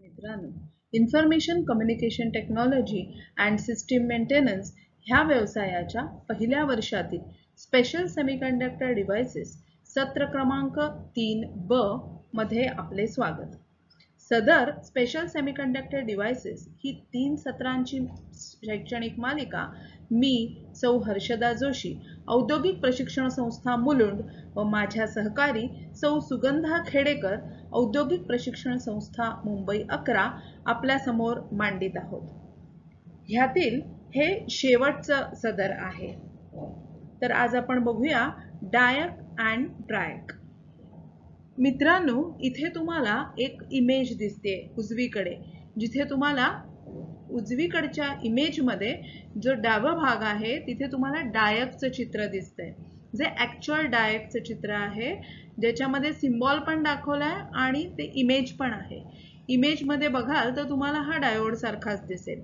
मित्रांनो, information communication technology and system maintenance ह्या व्यवसायाच्या पहिल्या वर्षातील स्पेशल सेमीकंडक्टर डिव्हाइसेस सत्र क्रमांक 3B मध्ये आपले स्वागत. सदर स्पेशल सेमीकंडक्टर डिव्हाइसेस ही 3 सत्रांची शैक्षणिक मालिका मी सौ हर्षदा जोशी, औद्योगिक प्रशिक्षण संस्था मुलुंड व माझ्या सहकारी सौ सुगंधा खेडेकर, औद्योगिक प्रशिक्षण संस्था मुंबई 11 आपल्या समोर मांडित आहोत. ह्यातील हे शेवटचं सदर आहे. तर आज आपण बघूया डायक अँड ट्रायक. मित्रांनो, इथे तुम्हाला एक इमेज दिसते उजवीकडे, जिथे तुम्हाला उजवीकडच्या इमेज मध्ये जो डावा भाग आहे तिथे तुम्हाला डायकचं चित्र दिसतंय, जे ऍक्च्युअल डायकचं चित्र आहे, ज्याच्यामध्ये सिम्बॉल पण दाखवलाय आणि ते इमेज पण आहे. इमेज मध्ये बघाल तर तुम्हाला हा डायोड सारखाच दिसेल.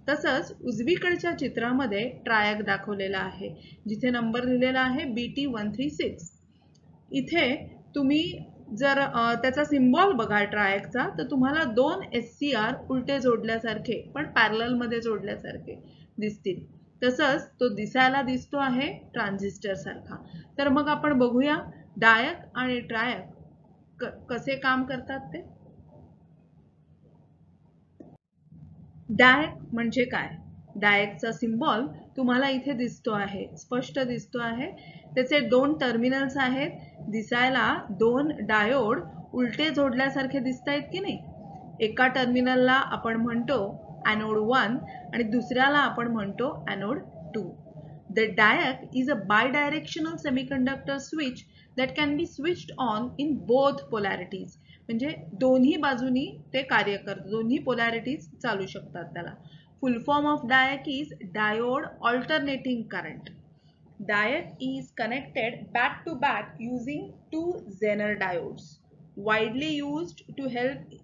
तसंच उजवीकडच्या चित्रामध्ये ट्रायक दाखवलेला आहे, जिथे नंबर दिलेला आहे BT136. इथे तुम्ही जर त्याचा सिम्बॉल बघा ट्रायकचा, तर तुम्हाला 2 SCR उलटे जोडल्यासारखे पण पॅरलल मध्ये जोडल्यासारखे दिसतील. तसंच तो दिसायला दिसतो आहे ट्रान्झिस्टर सारखा. तर मग आपण बघूया डायक आणि ट्रायक कसे काम करतात ते. डायक म्हणजे काय? डायकचा सिम्बॉल तुम्हाला इथे दिसतो आहे, स्पष्ट दिसतो आहे. त्याचे 2 टर्मिनल्स आहेत. दिसायला 2 डायोड उलटे जोडल्यासारखे दिसतायत की नाही. एका टर्मिनलला आपण म्हणतो एनोड 1 आणि दुसऱ्याला आपण म्हणतो anode 2. The diac is a bidirectional semiconductor switch that can be switched on in both polarities. म्हणजे दोन्ही बाजूनी ते कार्य करतं, दोन्ही polarities चालू शकतात त्याला. Full form of diac is diode alternating current. Diac is connected back to back using 2 Zener diodes, widely used to help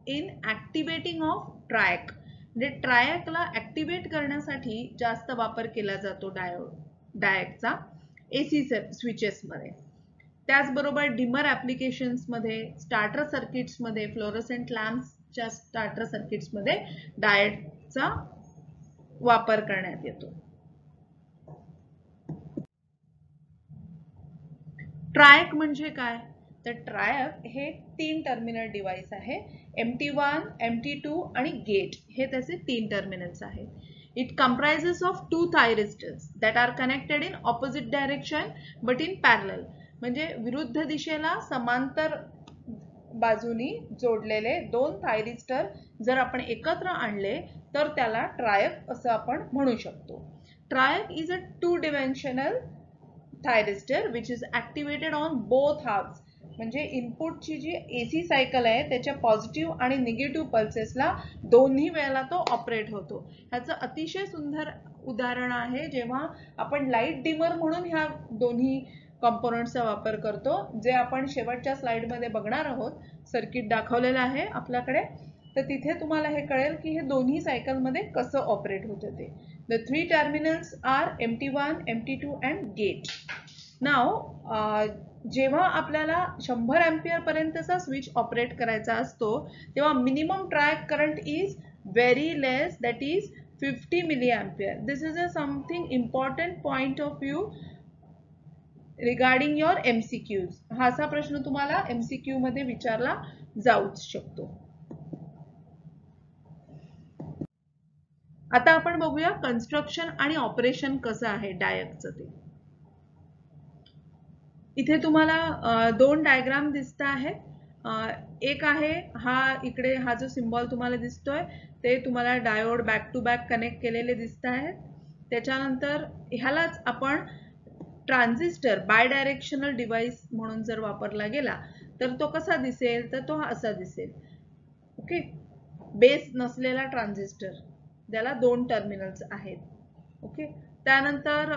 in activating of triac. म्हणजे ट्रायकला ऍक्टिव्हेट करण्यासाठी जास्त वापर केला जातो डायकचा AC स्विचेस मध्ये. त्याचबरोबर डिमर ऍप्लिकेशन्स मध्ये, स्टार्टर सर्किट्स मध्ये, फ्लोरोसेंट लॅम्प्सच्या स्टार्टर सर्किट्स मध्ये डायकचा वापर करण्यात येतो. ट्रायक म्हणजे काय? तर ट्रायक हे 3 टर्मिनल डिव्हाइस आहे. MT1, MT2 आणि गेट हे त्याचे 3 टर्मिनल्स आहेत. It comprises of 2 thyristors that are connected in opposite direction but in parallel. म्हणजे विरुद्ध दिशेला समांतर बाजूनी जोडलेले 2 थायरिस्टर जर आपण एकत्र आणले तर त्याला ट्रायक असं आपण म्हणू शकतो. ट्रायक is a 2-dimensional thyristor which is activated on both halves. म्हणजे इनपुटची जी AC सायकल आहे त्याच्या पॉझिटिव्ह आणि निगेटिव्ह पल्सेसला दोन्ही वेळेला तो ऑपरेट होतो. ह्याचं अतिशय सुंदर उदाहरण आहे जेव्हा आपण लाईट डिमर म्हणून ह्या दोन्ही कंपोनेंट्सचा वापर करतो, जे आपण शेवटच्या स्लाइडमध्ये बघणार आहोत. सर्किट दाखवलेलं आहे आपल्याकडे, तर तिथे तुम्हाला हे कळेल की हे दोन्ही सायकलमध्ये कसं ऑपरेट होतं ते. The 3 terminals are MT1, MT2 and gate. Now, जेव्हा आपल्याला 100 एम्पियर पर्यंतचा स्विच ऑपरेट करायचा असतो तेव्हा minimum triac current is very less, that is 50 milliampere. This is a something important point of view regarding your MCQs. हा असा प्रश्न तुम्हाला MCQ मध्ये विचारला जाऊच शकतो. आता आपण बघूया कन्स्ट्रक्शन आणि ऑपरेशन कसं आहे डायकचं ते. इथे तुम्हाला 2 डायग्राम दिसत आहेत. एक आहे हा, इकडे हा जो सिम्बॉल तुम्हाला दिसतोय ते तुम्हाला diode back to back connect केलेले दिसत आहेत. त्याच्यानंतर ह्यालाच आपण ट्रान्झिस्टर बायडायरेक्शनल डिव्हाइस म्हणून जर वापरला गेला तर तो कसा दिसेल, तर तो असा दिसेल. ओके, बेस नसलेला ट्रान्झिस्टर, ज्याला 2 टर्मिनल्स आहेत. ओके, त्यानंतर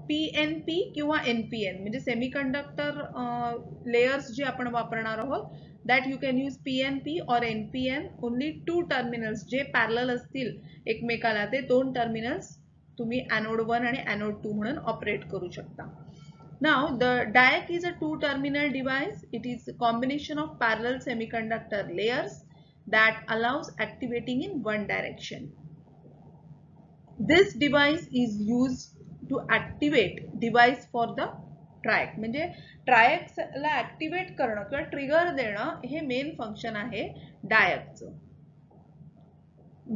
PNP किंवा NPN म्हणजे सेमीकंडक्टर लेयर्स जे आपण वापरणार आहोत, that you can use PNP और NPN. ओनली 2 टर्मिनल्स जे पॅरलल असतील एकमेकाला, ते 2 टर्मिनल्स तुम्ही एनोड 1 आणि एनोड 2 म्हणून ऑपरेट करू शकता. Now, the DAC is a 2-terminal device. It is a combination of parallel semiconductor layers that allows activating in one direction. This device is used to activate device for the ट्रायक. म्हणजे ट्रायक्सला activate करणं किंवा trigger देणं हे main function आहे डायकचं.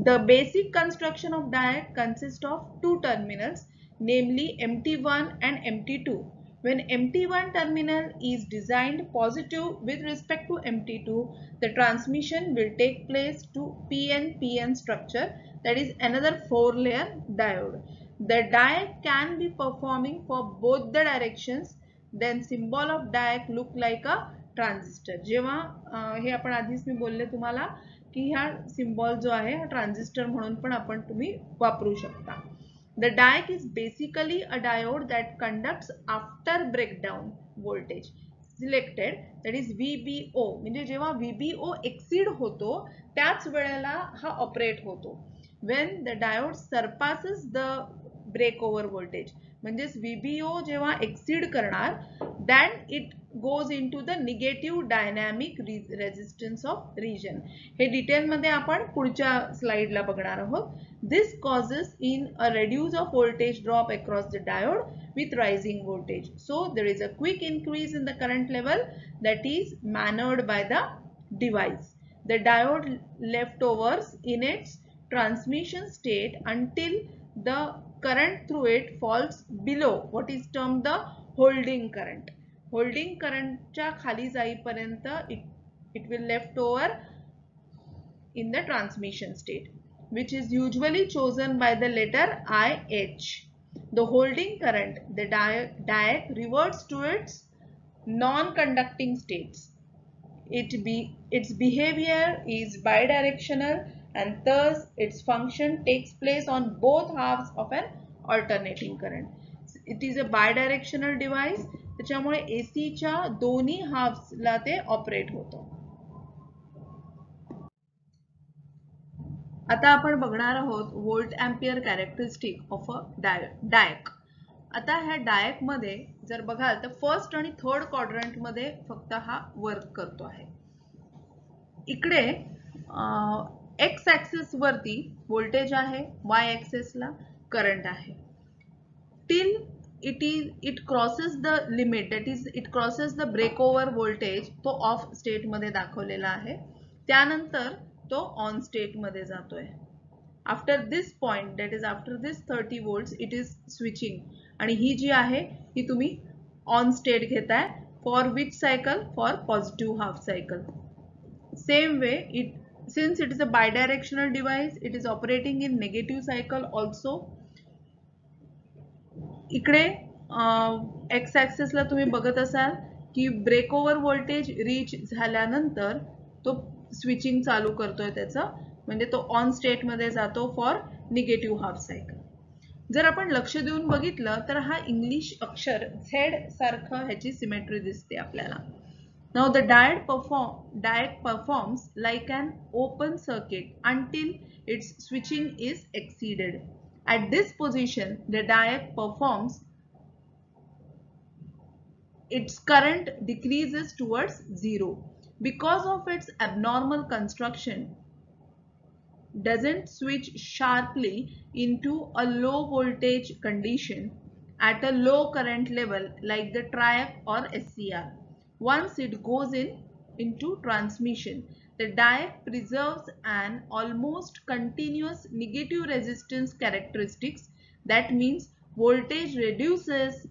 The basic construction of diac consists of two terminals, namely MT1 and MT2. When MT1 terminal is designed positive with respect to MT2, the transmission will take place to PN-PN structure, that is another 4-layer diode. The diac can be performing for both the directions. Then symbol of diac look like a transistor. जेव्हा हे आपण आधीच मी बोलले तुम्हाला की ह्या symbol जो आहे हा ट्रान्झिस्टर म्हणून पण आपण तुम्ही वापरू शकता. The diac is basically a diode that conducts after breakdown voltage selected, that is VBO. म्हणजे जेव्हा VBO exceed होतो त्याच वेळेला हा ऑपरेट होतो. When the diode surpasses the breakover voltage, म्हणजे VBO जेव्हा exceed करणार, then it goes into the negative dynamic resistance of region. हे डिटेल मध्ये आपण पुढच्या स्लाइडला बघणार आहोत. This causes in a reduce of voltage drop across the diode with rising voltage. So there is a quick increase in the current level that is managed by the device. The diode leftovers in its transmission state until the current through it falls below what is termed the holding current. Holding current च्या खाली जाईपर्यंत it will left over in the transmission state, which is usually chosen by the letter IH. The holding current, the diac reverts to its non-conducting states. Its behavior is bidirectional and thus its function takes place on both halves of an alternating current. It is a bidirectional device, त्याच्यामुळे AC च्या दोन्ही हाफ्सला ते operate होतं. आता आपण बघणार आहोत volt ampere characteristic of a diac. आता ह्या डायक मध्ये जर बघाल तर फर्स्ट आणि थर्ड क्वाड्रंट मध्ये फक्त हा वर्क करतो आहे. इकडे एक्स ऍक्सिस वरती व्होल्टेज आहे, वाय ऍक्सिस ला करंट आहे. Till it crosses the limit, that is it crosses the breakover voltage, तो ऑफ स्टेट मध्ये दाखवलेला आहे. त्यानंतर तो ऑन स्टेट मध्ये जातोय. After this point, that is after this 30 volts, it is switching. आणि ही जी आहे ही तुम्ही ऑन स्टेट घेताय. for which cycle? for positive half cycle. Same way, since it is a bidirectional device, it is operating in negative cycle also. इकडे x axis ला तुम्ही बघत असाल की ब्रेकओव्हर voltage reach झाल्यानंतर तो स्विचिंग चालू करतोय त्याचं, म्हणजे तो ऑन स्टेट मध्ये जातो फॉर निगेटिव्ह हाफ सायकल. जर आपण लक्ष देऊन बघितलं तर हा इंग्लिश अक्षर झेड सारखं ह्याची सिमेट्री दिसते आपल्याला. Now the diac performs like an open circuit until its switching is exceeded. At this position, the diac performs, its current decreases towards zero. Because of its abnormal construction, doesn't switch sharply into a low voltage condition at a low current level like the triac or SCR. Once it goes into transmission, the diac preserves an almost continuous negative resistance characteristics. That means voltage reduces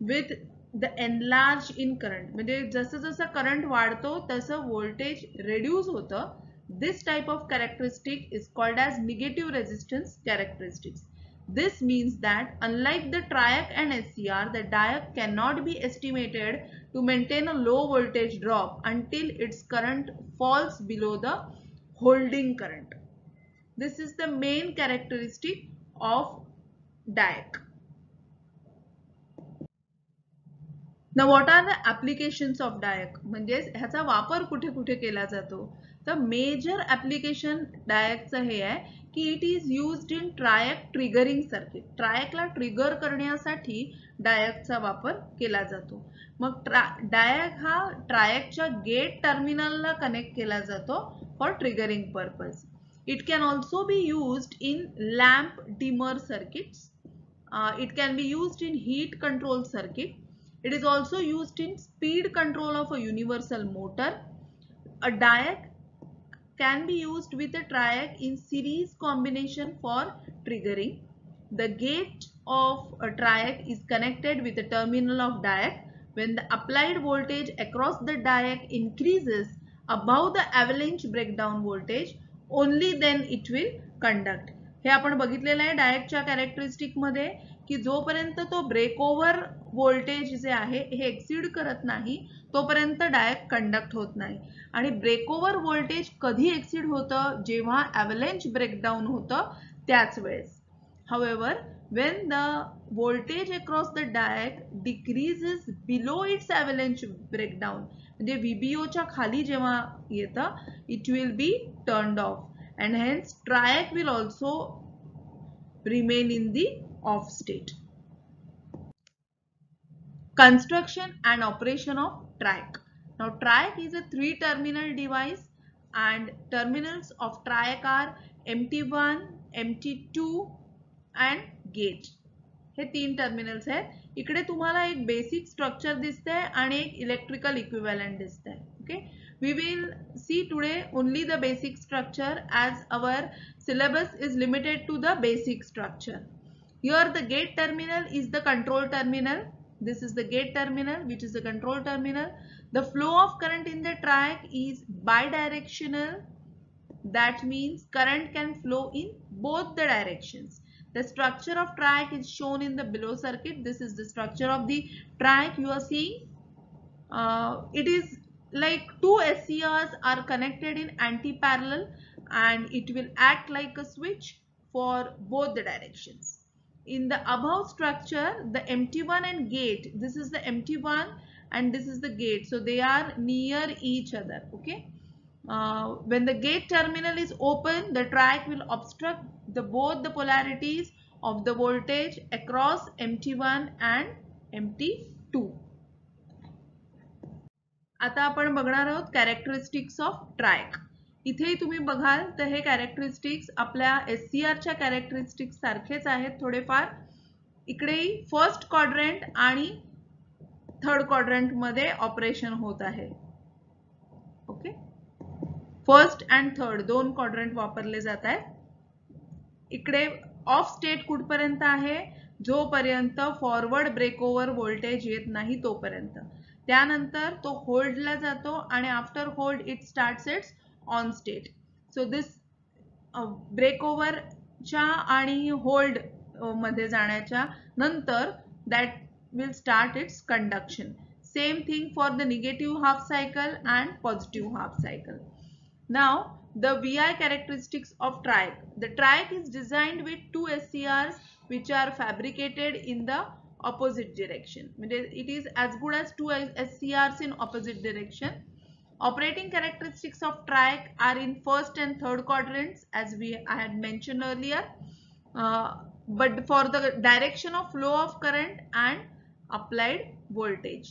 with the enlarge in current. म्हणजे जसं जसं current वाढतो तसं voltage reduce होतं. This type of characteristic is called as negative resistance characteristics. This means that unlike the triac and SCR, the diac cannot be estimated to maintain a low voltage drop until its current falls below the holding current. This is the main characteristic of diac. Now what are the applications of diac? म्हणजे ह्याचा वापर कुठे कुठे केला जातो? तर major application डायकचं हे आहे की it is used in triac triggering circuit. ट्रायकला ट्रिगर करण्यासाठी डायकचा वापर केला जातो. मग डायक हा ट्रायकच्या गेट टर्मिनलला कनेक्ट केला जातो for triggering purpose. It can also be used in lamp dimmer circuits. It can be used in heat control circuit. It is also used in speed control of a universal motor. A diac can be used with a triac in series combination for triggering. The gate of a triac is connected with the terminal of diac. When the applied voltage across the diac increases above the avalanche breakdown voltage, only then it will conduct. हे आपण बघितलेलं आहे डायकच्या characteristic मध्ये की जोपर्यंत तो ब्रेकओव्हर voltage जे आहे हे exceed करत नाही तोपर्यंत डायक कंडक्ट होत नाही. आणि ब्रेकओव्हर व्होल्टेज कधी एक्सीड होतं, जेव्हा avalanche ब्रेकडाऊन होतं त्याच वेळेस. However, when the voltage across the diac decreases below its avalanche breakdown, म्हणजे VBO च्या खाली जेव्हा येतं, it will be turned off and hence triac will also remain in the off state. Construction and operation of triac. Now triac is a 3-terminal device and terminals of triac are MT1, MT2 and gate. हे 3 terminals आहेत. इकडे तुम्हाला एक basic structure दिसतंय आणि एक electrical equivalent दिसतंय. Okay, we will see today only the basic structure as our syllabus is limited to the basic structure. Here the gate terminal is the control terminal. This is the gate terminal which is the control terminal. The flow of current in the triac is bidirectional. That means current can flow in both the directions. The structure of triac is shown in the below circuit. This is the structure of the triac you are seeing. It is like two SCRs are connected in anti-parallel and it will act like a switch for both the directions. In the above structure, the MT1 and gate, this is the MT1 and this is the gate. So they are near each other. Okay. When the gate terminal is open, the triac will obstruct both the polarities of the voltage across MT1 and MT2. आता आपण बघणार आहोत characteristics of ट्रायक. इथेही तुम्ही बघाल तर हे characteristics आपल्या SCR च्या कॅरेक्टरिस्टिक्स सारखेच आहेत थोडेफार. इकडेही फर्स्ट क्वाड्रंट आणि थर्ड क्वाड्रंट मध्ये ऑपरेशन होत आहे. ओके, फर्स्ट अँड थर्ड दोन क्वाड्रंट वापरले जात आहेत. इकडे ऑफ स्टेट कुठपर्यंत आहे, जोपर्यंत फॉरवर्ड ब्रेकओव्हर व्होल्टेज येत नाही तोपर्यंत. त्यानंतर तो होल्डला जातो आणि after hold it starts its on state. So this ब्रेकओव्हरच्या आणि होल्ड मध्ये जाण्याच्या नंतर that will start its conduction. Same thing for the negative half cycle and positive half cycle. Now the VI characteristics of triac. The triac is designed with two SCRs which are fabricated in the opposite direction. It is as good as two SCRs in opposite direction. Operating characteristics of triac are in first and third quadrants as I had mentioned earlier. But for the direction of flow of current and applied voltage.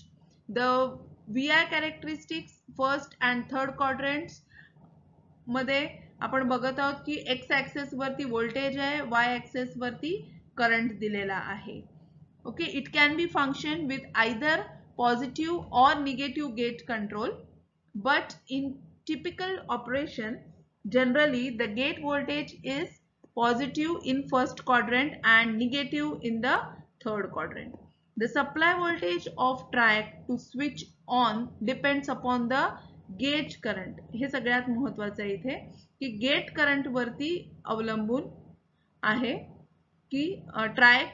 The VI characteristics first and third quadrants मध्ये आपण बघत आहोत की x axis वरती voltage आहे, y axis वरती current दिलेला आहे. Okay, it can be functioned with either positive or negative gate control, but in typical operation generally the gate voltage is positive in first quadrant and negative in the third quadrant. The supply voltage of triac to switch on depends upon the gate current. हे सगळ्यात महत्त्वाचं आहे इथे की gate current वरती अवलंबून आहे की triac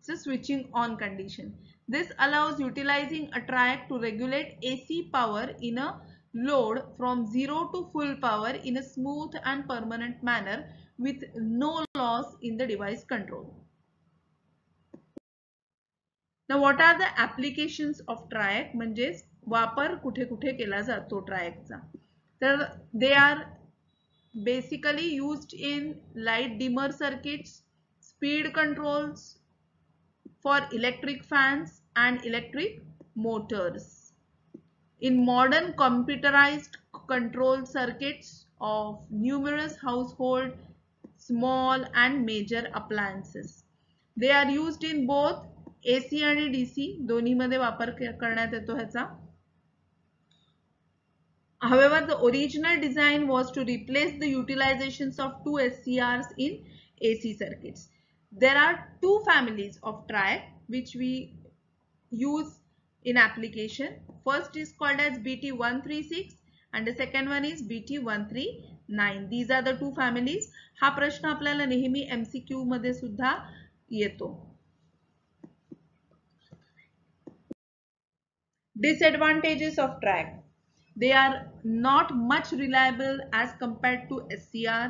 चं switching on condition. This allows utilizing a triac to regulate AC power in a load from 0 to full power in a smooth and permanent manner with no loss in the device control. Now what are the applications of triac? म्हणजे वापर कुठे कुठे केला जातो ट्रायकचा. तर they are basically used in light dimmer circuits, speed controls, for electric fans and electric motors. In modern computerized control circuits of numerous household, small and major appliances. They are used in both AC आणि DC दोन्हीमध्ये वापर करण्यात येतो ह्याचा. However, the original design was to replace the utilizations of two SCRs in AC circuits. There are two families of triac which we use in application. First is called as BT136 and the second one is BT139. These are the two families. हा प्रश्न आपल्याला नेहमी MCQ मध्ये सुद्धा येतो. Disadvantages of triac. They are not much reliable as compared to SCR.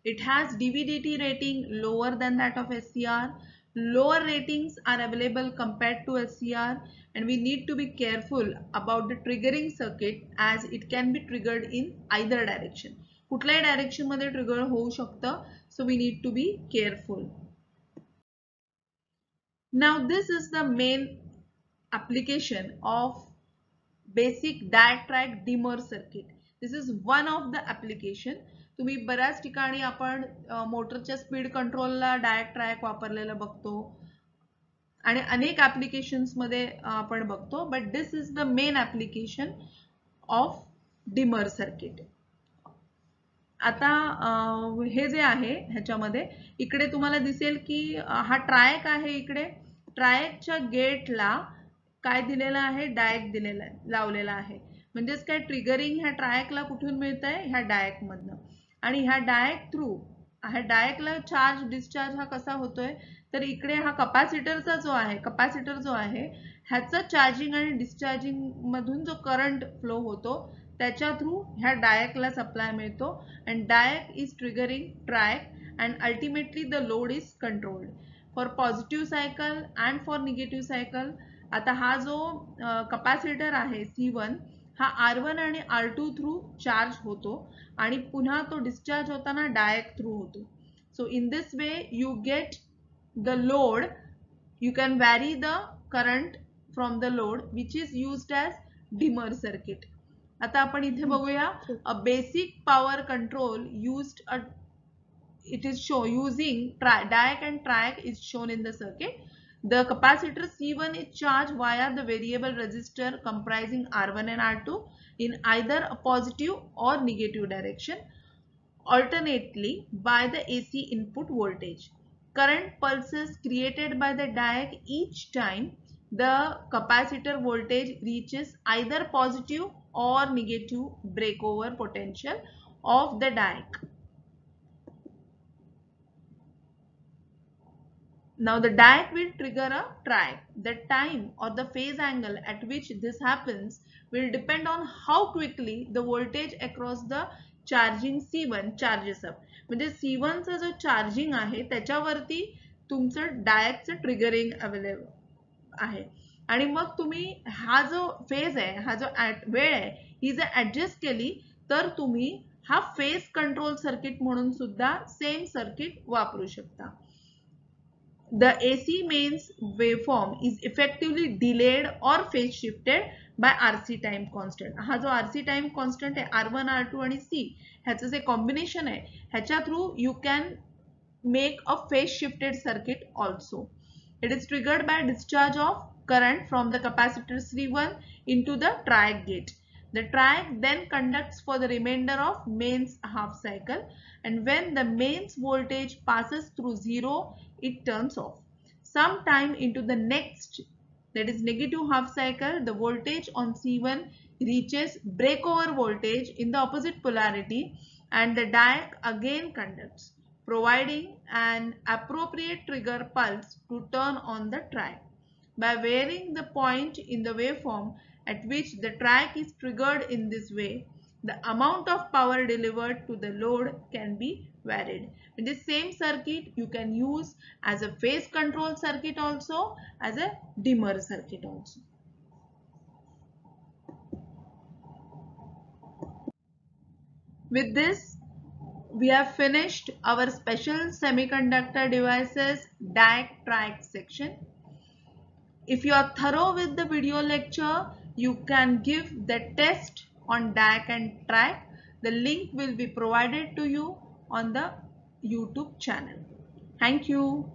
It has DVDT rating lower than that of SCR. Lower ratings are available compared to SCR, and we need to be careful about the triggering circuit as it can be triggered in either direction. कुठल्याही direction मध्ये trigger होऊ शकतं, so we need to be careful. Now this is the main application of basic diatrac dimmer circuit. This is one of the application. तुम्ही बऱ्याच ठिकाणी आपण मोटरच्या speed कंट्रोलला डायट्रॅक वापरलेला बघतो आणि अनेक ऍप्लिकेशन्स मध्ये आपण बघतो, but this is the main application of dimmer circuit. आता हे जे आहे ह्याच्यामध्ये इकडे तुम्हाला दिसेल की हा ट्रायक आहे. इकडे ट्रायकच्या गेटला काय दिलेला आहे, डायक दिलेला आहे, लावलेला आहे. म्हणजेच काय ट्रिगरिंग ह्या ट्रायकला कुठून मिळत आहे, ह्या डायक मधनं. आणि ह्या डायक थ्रू ह्या डायकला चार्ज डिस्चार्ज हा कसा होतोय, तर इकडे हा कपॅसिटरचा जो आहे, कपॅसिटर जो आहे ह्याचा चार्जिंग आणि डिस्चार्जिंग मधून जो करंट फ्लो होतो त्याच्या थ्रू ह्या डायकला सप्लाय मिळतो. And डायक is triggering ट्रायक and ultimately the load is controlled for positive cycle and for negative cycle. आता हा जो कपॅसिटर आहे C1 हा R1 आणि R2 थ्रू चार्ज होतो आणि पुन्हा तो डिस्चार्ज होताना डायक थ्रू होतो. So in this way you get the load, you can vary the current from the load which is used as dimmer circuit. आता आपण इथे बघूया a basic power control used it is shown using diac and triac is shown in the circuit. The capacitor C1 is charged via the variable resistor comprising R1 and R2 in either a positive or negative direction alternately by the AC input voltage. Current pulses created by the diac each time the capacitor voltage reaches either positive or negative breakover potential of the diac. Now the diac will trigger a triac. The time or the phase angle at which this happens will depend on how quickly the voltage across the charging C1 charges up. म्हणजे C1 चा जो charging आहे त्याच्यावरती तुमचं डायकचं triggering available आहे. आणि मग तुम्ही हा जो फेज आहे, हा जो वेळ आहे, ही जर ऍडजस्ट केली तर तुम्ही हा फेज कंट्रोल सर्किट म्हणून सुद्धा सेम सर्किट वापरू शकता. The AC mains waveform is effectively delayed or phase shifted by RC time constant. हा जो RC time constant आहे R1, R2 आणि C ह्याचं जे कॉम्बिनेशन आहे ह्याच्या through you can make a phase shifted circuit also. It is triggered by discharge of current from the capacitor C1 into the triac gate. The triac then conducts for the remainder of mains half cycle, and when the mains voltage passes through zero, it turns off. Sometime into the next, that is negative half cycle, the voltage on C1 reaches breakover voltage in the opposite polarity and the diac again conducts, providing an appropriate trigger pulse to turn on the triac. By varying the point in the waveform at which the triac is triggered in this way, the amount of power delivered to the load can be varied. In the same circuit you can use as a phase control circuit also, as a dimmer circuit also. With this we have finished our special semiconductor devices diac triac section. If you are thorough with the video lecture, you can give the test on diac and triac. The link will be provided to you on the YouTube channel. Thank you.